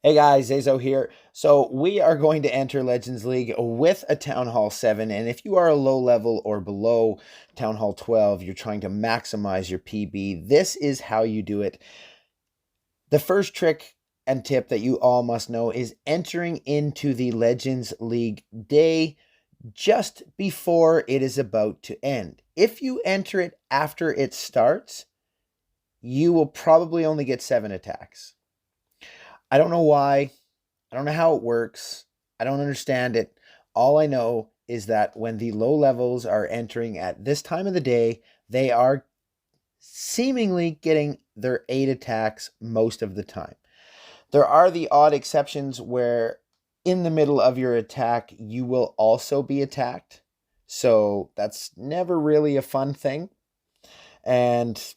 Hey guys, Azo here. So we are going to enter Legends League with a Town Hall 7, and if you are a low level or below Town Hall 12, you're trying to maximize your PB, this is how you do it. The first trick and tip that you all must know is entering into the Legends League day just before it is about to end. If you enter it after it starts, you will probably only get 7 attacks. I don't know why. I don't know how it works. I don't understand it. All I know is that when the low levels are entering at this time of the day, they are seemingly getting their 8 attacks most of the time. There are the odd exceptions where in the middle of your attack, you will also be attacked. So that's never really a fun thing. And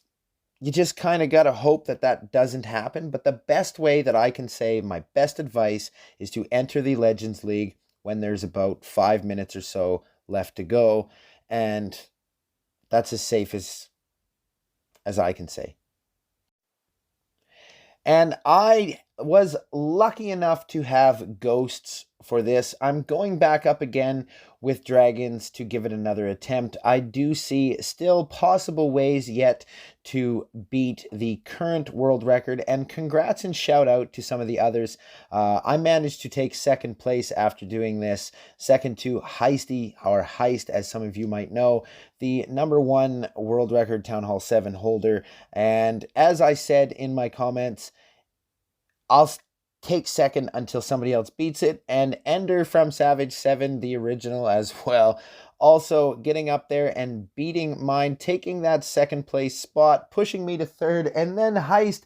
you just kind of got to hope that that doesn't happen. But the best way that I can say, my best advice is to enter the Legends League when there's about 5 minutes or so left to go. And that's as safe as I can say. And I was lucky enough to have ghosts for this. I'm going back up again with dragons to give it another attempt. I do see still possible ways yet to beat the current world record, and congrats and shout out to some of the others. I managed to take second place after doing this, second to Heisty, or Heist as some of you might know, the #1 world record Town Hall 7 holder. And as I said in my comments, I'll take second until somebody else beats it. And Ender from Savage 7, the original as well, also getting up there and beating mine, taking that second place spot, pushing me to third, and then Heist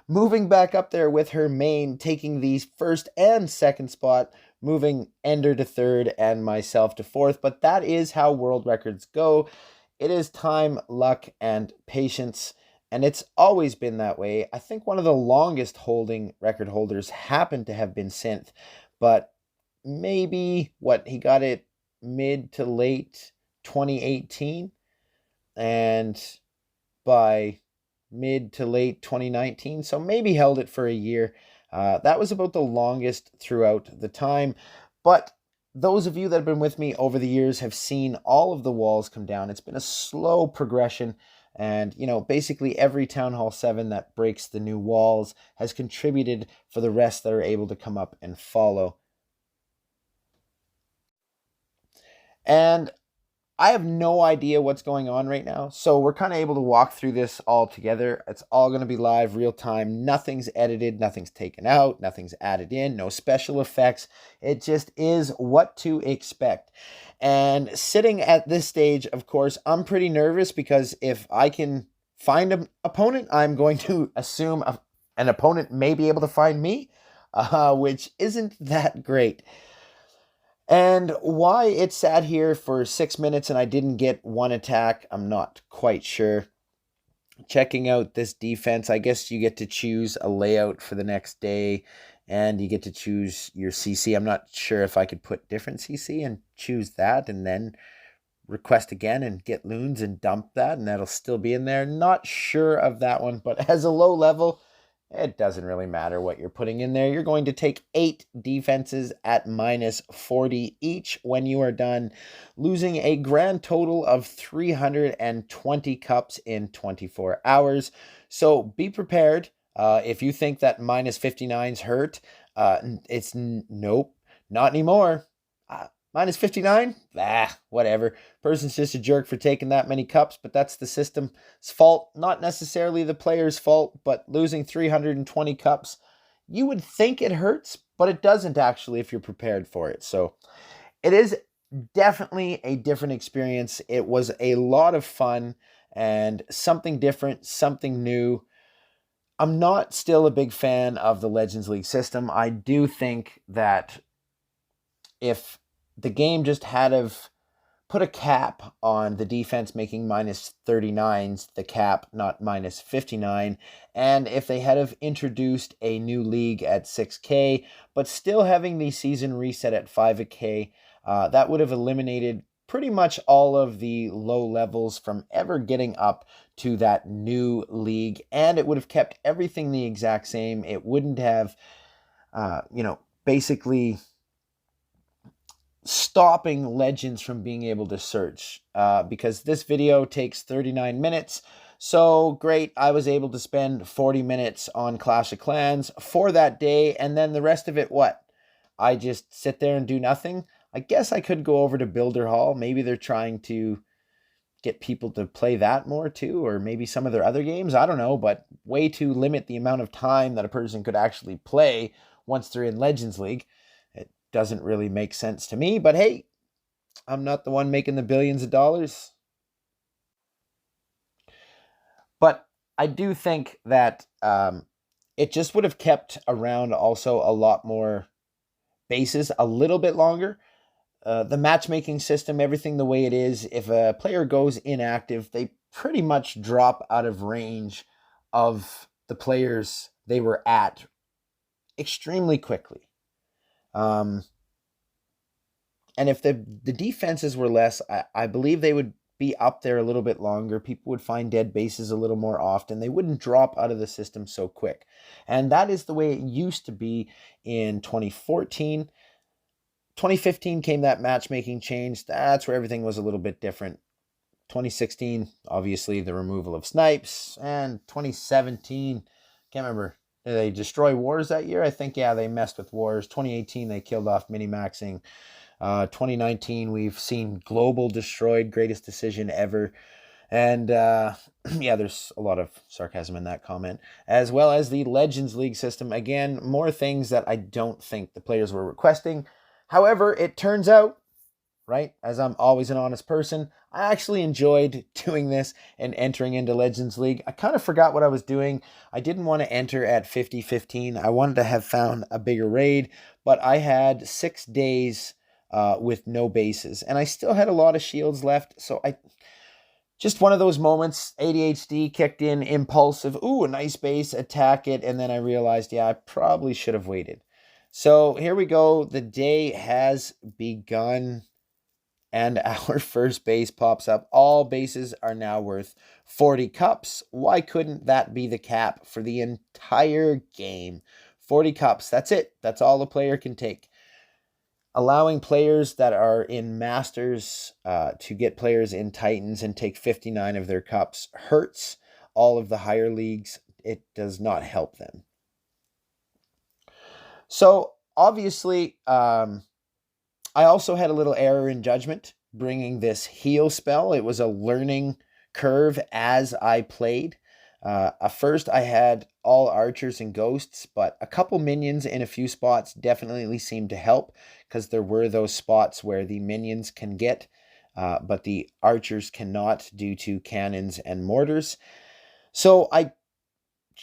moving back up there with her main, taking the first and second spot, moving Ender to third and myself to fourth. But that is how world records go. It is time, luck, and patience. And it's always been that way. I think one of the longest holding record holders happened to have been Synth, but maybe he got it mid to late 2018, and by mid to late 2019, so maybe held it for a year. That was about the longest throughout the time. But those of you that have been with me over the years have seen all of the walls come down. It's been a slow progression. And, basically every Town Hall 7 that breaks the new walls has contributed for the rest that are able to come up and follow. And I have no idea what's going on right now. So we're kind of able to walk through this all together. It's all going to be live, real time. Nothing's edited, nothing's taken out, nothing's added in, no special effects. It just is what to expect. And sitting at this stage, of course, I'm pretty nervous because if I can find an opponent, I'm going to assume an opponent may be able to find me, which isn't that great. And why it sat here for 6 minutes and I didn't get one attack, I'm not quite sure. Checking out this defense, I guess you get to choose a layout for the next day and you get to choose your CC. I'm not sure if I could put different CC and choose that and then request again and get loons and dump that and that'll still be in there. Not sure of that one, but as a low level, it doesn't really matter what you're putting in there. You're going to take 8 defenses at -40 each when you are done, losing a grand total of 320 cups in 24 hours. So be prepared. If you think that -59s hurt, nope, not anymore. -59? Whatever. Person's just a jerk for taking that many cups, but that's the system's fault. Not necessarily the player's fault, but losing 320 cups, you would think it hurts, but it doesn't actually if you're prepared for it. So it is definitely a different experience. It was a lot of fun and something different, something new. I'm not still a big fan of the Legends League system. I do think that if the game just had of put a cap on the defense making -39s, the cap, not -59. And if they had of introduced a new league at 6K, but still having the season reset at 5K, that would have eliminated pretty much all of the low levels from ever getting up to that new league. And it would have kept everything the exact same. It wouldn't have basically stopping legends from being able to search, because this video takes 39 minutes. So great, I was able to spend 40 minutes on Clash of Clans for that day, and then the rest of it, what? I just sit there and do nothing? I guess I could go over to Builder Hall. Maybe they're trying to get people to play that more too, or maybe some of their other games. I don't know, but way to limit the amount of time that a person could actually play once they're in Legends League. It doesn't really make sense to me, but hey, I'm not the one making the billions of dollars. But I do think that it just would have kept around also a lot more bases a little bit longer. The matchmaking system, everything the way it is, if a player goes inactive, they pretty much drop out of range of the players they were at extremely quickly. And if the defenses were less, I believe they would be up there a little bit longer. People would find dead bases a little more often. They wouldn't drop out of the system so quick. And that is the way it used to be in 2014. 2015 came that matchmaking change. That's where everything was a little bit different. 2016, obviously, the removal of snipes. And 2017, can't remember. Did they destroy wars that year? I think, yeah, they messed with wars. 2018, they killed off mini-maxing. 2019, we've seen global destroyed, greatest decision ever. And yeah, there's a lot of sarcasm in that comment, as well as the Legends League system. Again, more things that I don't think the players were requesting. However, it turns out, right, as I'm always an honest person, I actually enjoyed doing this and entering into Legends League. I kind of forgot what I was doing. I didn't want to enter at 50-15. I wanted to have found a bigger raid, but I had 6 days with no bases, and I still had a lot of shields left, so just one of those moments, ADHD kicked in, impulsive, ooh, a nice base, attack it, and then I realized, yeah, I probably should have waited. So here we go. The day has begun, and our first base pops up. All bases are now worth 40 cups. Why couldn't that be the cap for the entire game? 40 cups, that's it. That's all a player can take. Allowing players that are in Masters to get players in Titans and take 59 of their cups hurts all of the higher leagues. It does not help them. So obviously, I also had a little error in judgment bringing this heal spell. It was a learning curve as I played. First, I had all archers and ghosts, but a couple minions in a few spots definitely seemed to help, because there were those spots where the minions can get, but the archers cannot due to cannons and mortars. So I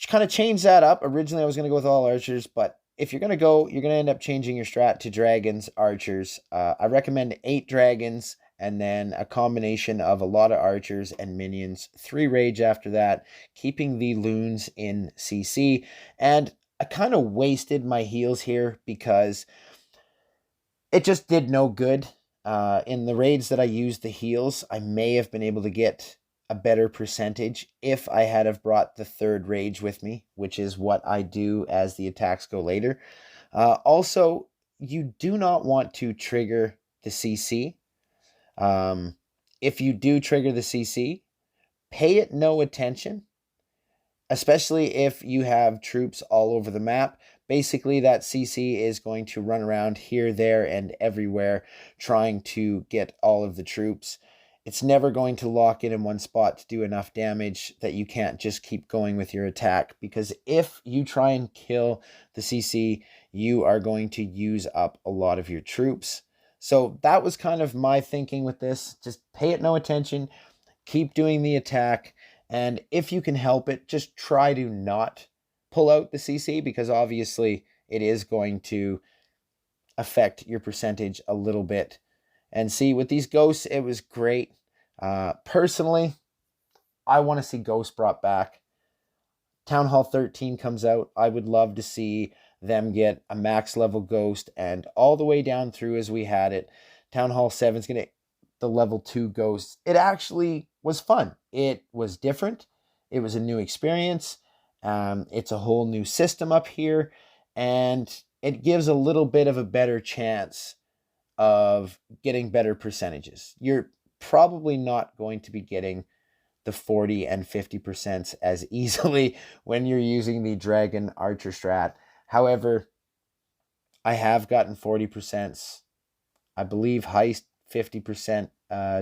kind of changed that up. Originally, I was going to go with all archers, but if you're going to go, you're going to end up changing your strat to dragons, archers. I recommend 8 dragons, and then a combination of a lot of archers and minions, 3 rage after that, keeping the loons in CC. And I kind of wasted my heals here because it just did no good. In the raids that I used the heals, I may have been able to get a better percentage if I had have brought the 3rd rage with me, which is what I do as the attacks go later. Also, you do not want to trigger the CC. If you do trigger the CC, pay it no attention, especially if you have troops all over the map. Basically, that CC is going to run around here, there, and everywhere trying to get all of the troops. It's never going to lock in one spot to do enough damage that you can't just keep going with your attack, because if you try and kill the CC, you are going to use up a lot of your troops. So that was kind of my thinking with this. Just pay it no attention, keep doing the attack, and if you can help it, just try to not pull out the CC, because obviously it is going to affect your percentage a little bit. And see, with these ghosts, it was great. Personally, I want to see ghosts brought back. Town Hall 13 comes out. I would love to see them get a max level ghost, and all the way down through as we had it. Town Hall 7 is going to the level 2 ghosts. It actually was fun. It was different. It was a new experience. It's a whole new system up here. and it gives a little bit of a better chance of getting better percentages. You're probably not going to be getting the 40 and 50% as easily when you're using the Dragon Archer strat. However, I have gotten 40%, I believe heist 50%,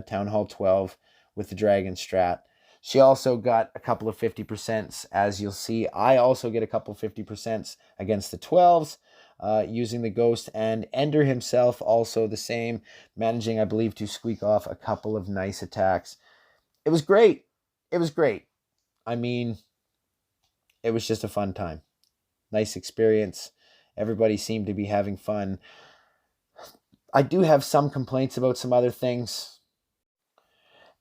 Town Hall 12 with the Dragon strat. She also got a couple of 50%, as you'll see. I also get a couple of 50% against the 12s using the Ghost, and Ender himself also the same, managing, I believe, to squeak off a couple of nice attacks. It was great. It was great. I mean, it was just a fun time. Nice experience. Everybody seemed to be having fun. I do have some complaints about some other things.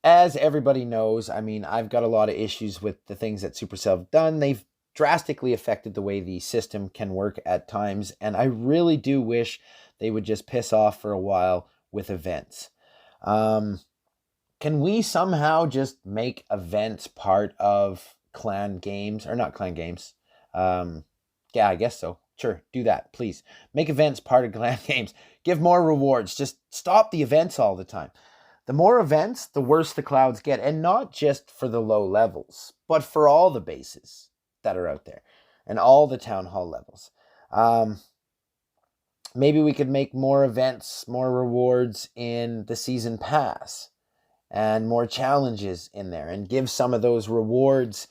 As everybody knows, I mean, I've got a lot of issues with the things that Supercell have done. They've drastically affected the way the system can work at times, and I really do wish they would just piss off for a while with events. Can we somehow just make events part of clan games? Or not clan games. Yeah, I guess so. Sure, do that, please. Make events part of clan games. Give more rewards. Just stop the events all the time. The more events, the worse the clouds get. And not just for the low levels, but for all the bases that are out there. And all the town hall levels. Maybe we could make more events, more rewards in the season pass. And more challenges in there. And give some of those rewards,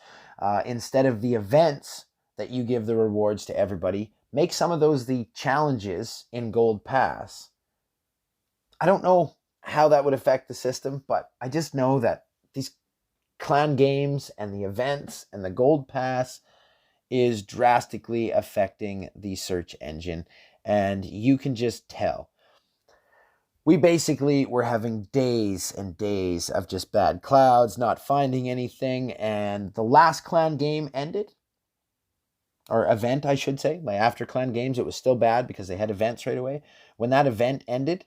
instead of the events that you give the rewards to everybody, make some of those the challenges in Gold Pass. I don't know how that would affect the system, but I just know that these clan games and the events and the Gold Pass is drastically affecting the search engine, and you can just tell. We basically were having days and days of just bad clouds, not finding anything, and the last clan game ended, or event, I should say. Like after clan games, it was still bad because they had events right away. When that event ended,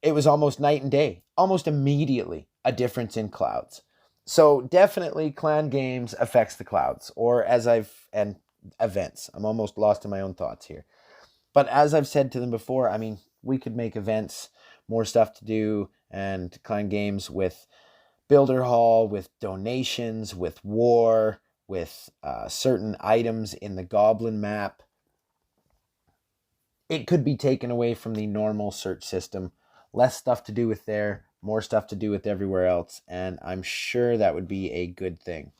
it was almost night and day, almost immediately a difference in clouds. So definitely clan games affects the clouds, and events. I'm almost lost in my own thoughts here. But as I've said to them before, I mean, we could make events, more stuff to do, and clan games with Builder Hall, with donations, with war, with certain items in the Goblin map. It could be taken away from the normal search system. Less stuff to do with there, more stuff to do with everywhere else, and I'm sure that would be a good thing.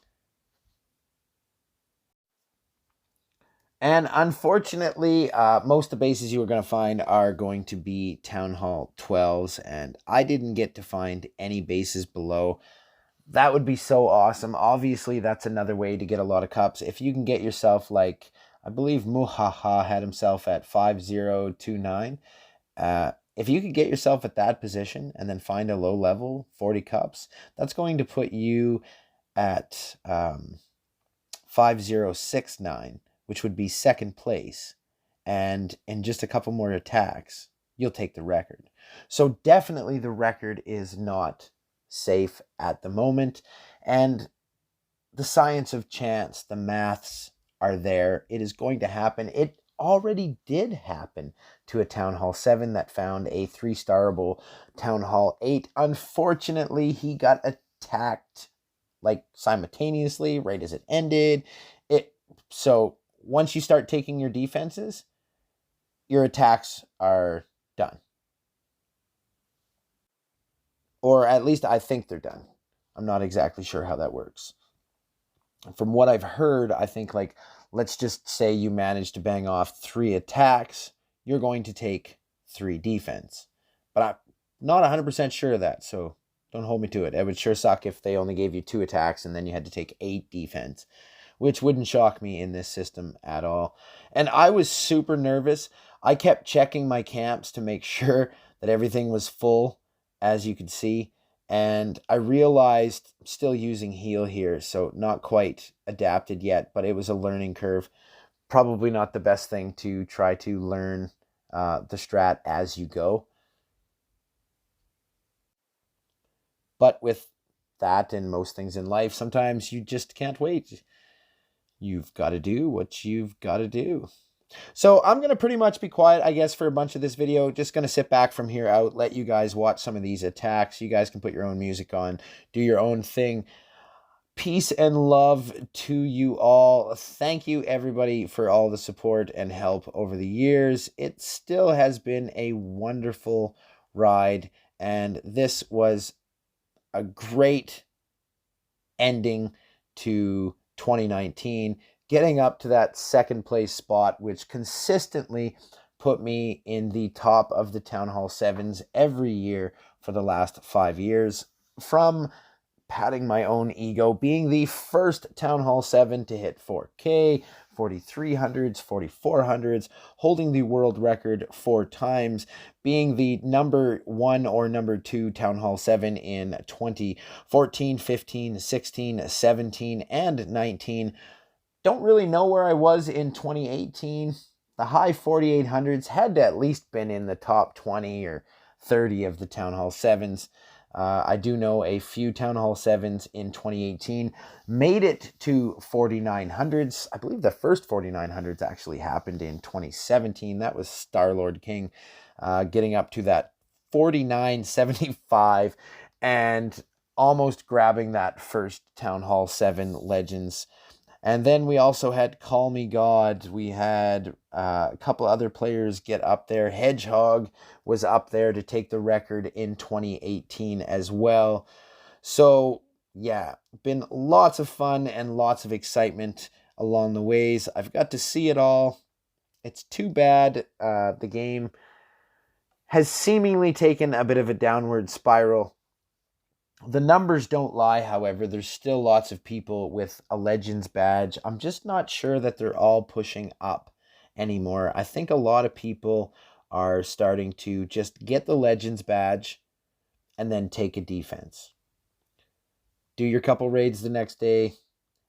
And unfortunately, most of the bases you are going to find are going to be Town Hall 12s, and I didn't get to find any bases below. That would be so awesome. Obviously, that's another way to get a lot of cups. If you can get yourself, like, I believe Muhaha had himself at 5029. If you could get yourself at that position and then find a low level 40 cups, that's going to put you at 5069, which would be second place. And in just a couple more attacks, you'll take the record. So definitely the record is not safe at the moment. And the science of chance, the maths are there. It is going to happen. It already did happen to a Town Hall 7 that found a 3-starable Town Hall 8. Unfortunately, he got attacked like simultaneously right as it ended. So once you start taking your defenses, your attacks are done. Or at least I think they're done. I'm not exactly sure how that works. From what I've heard, I think, like, let's just say you manage to bang off 3 attacks, you're going to take 3 defense. But I'm not 100% sure of that, so don't hold me to it. It would sure suck if they only gave you 2 attacks and then you had to take 8 defense, which wouldn't shock me in this system at all. And I was super nervous. I kept checking my camps to make sure that everything was full, as you could see. And I realized I'm still using heal here, so not quite adapted yet, but it was a learning curve. Probably not the best thing to try to learn the strat as you go. But with that and most things in life, sometimes you just can't wait. You've got to do what you've got to do. So I'm going to pretty much be quiet, I guess, for a bunch of this video. Just going to sit back from here out, let you guys watch some of these attacks. You guys can put your own music on, do your own thing. Peace and love to you all. Thank you, everybody, for all the support and help over the years. It still has been a wonderful ride, and this was a great ending to 2019, getting up to that second place spot, which consistently put me in the top of the Town Hall 7s every year for the last 5 years. From patting my own ego, being the first Town Hall 7 to hit 4K, 4300s, 4400s, holding the world record 4 times, being the number 1 or number 2 Town Hall 7 in 2014, 15, 16, 17, and 19. Don't really know where I was in 2018. The high 4800s had to at least been in the top 20 or 30 of the Town Hall 7s. I do know a few Town Hall 7s in 2018 made it to 4900s. I believe the first 4900s actually happened in 2017. That was Star-Lord King getting up to that 4975 and almost grabbing that first Town Hall 7 Legends. And then we also had Call Me God. We had a couple other players get up there. Hedgehog was up there to take the record in 2018 as well. So, yeah, been lots of fun and lots of excitement along the ways. I've got to see it all. It's too bad the game has seemingly taken a bit of a downward spiral. The numbers don't lie, however. There's still lots of people with a Legends badge. I'm just not sure that they're all pushing up anymore. I think a lot of people are starting to just get the Legends badge and then take a defense. Do your couple raids the next day,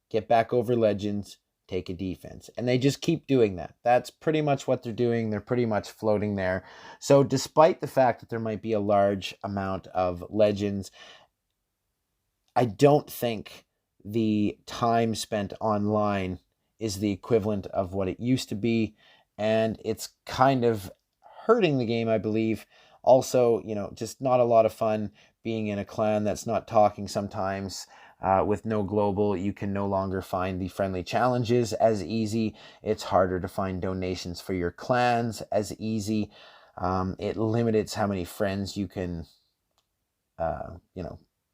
get back over Legends, take a defense. And they just keep doing that. That's pretty much what they're doing. They're pretty much floating there. So despite the fact that there might be a large amount of Legends, I don't think the time spent online is the equivalent of what it used to be, and it's kind of hurting the game, I believe. Also, just not a lot of fun being in a clan that's not talking sometimes. With no global, you can no longer find the friendly challenges as easy. It's harder to find donations for your clans as easy. It limits how many friends you can,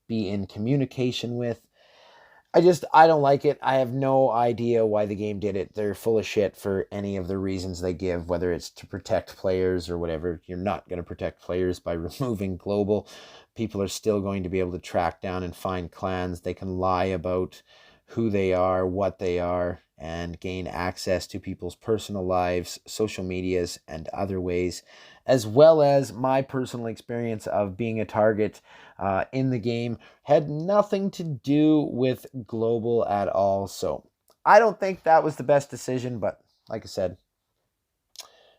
be in communication with. I don't like it. I have no idea why the game did it. They're full of shit for any of the reasons they give, whether it's to protect players or whatever. You're not going to protect players by removing global. People are still going to be able to track down and find clans. They can lie about who they are, what they are, and gain access to people's personal lives, social medias, and other ways, as well as my personal experience of being a target in the game had nothing to do with global at all. So I don't think that was the best decision, but like I said,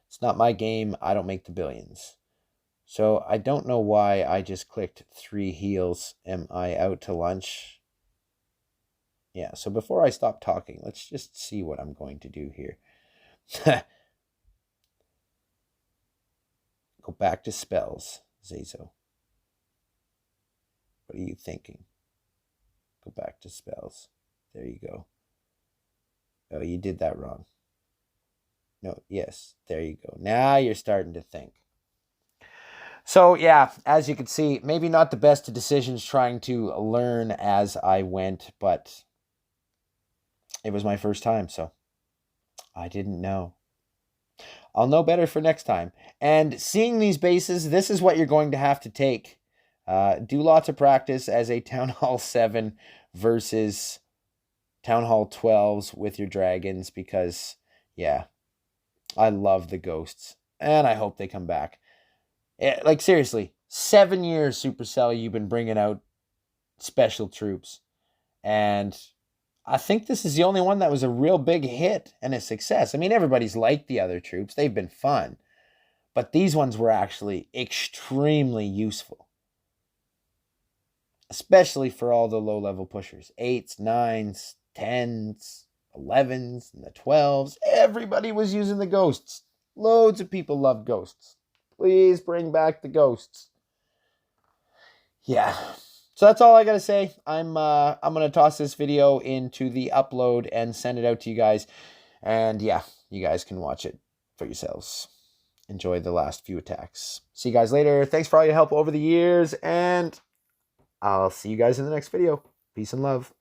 it's not my game. I don't make the billions. So I don't know why I just clicked 3 heals. Am I out to lunch? Yeah, so before I stop talking, let's just see what I'm going to do here. Go back to spells, Zazo. What are you thinking? Go back to spells. There you go. Oh, you did that wrong. No, yes, there you go. Now you're starting to think. So, yeah, as you can see, maybe not the best of decisions, trying to learn as I went, but it was my first time, so I didn't know. I'll know better for next time. And seeing these bases, this is what you're going to have to take. Do lots of practice as a Town Hall 7 versus Town Hall 12s with your dragons, because, yeah, I love the ghosts. And I hope they come back. Like, seriously, 7 years, Supercell, you've been bringing out special troops. And I think this is the only one that was a real big hit and a success. I mean, everybody's liked the other troops. They've been fun. But these ones were actually extremely useful. Especially for all the low-level pushers. 8s, 9s, 10s. 11s and the 12s. Everybody was using the ghosts. Loads of people love ghosts. Please bring back the ghosts. Yeah. So that's all I got to say. I'm going to toss this video into the upload and send it out to you guys. And yeah, you guys can watch it for yourselves. Enjoy the last few attacks. See you guys later. Thanks for all your help over the years, and I'll see you guys in the next video. Peace and love.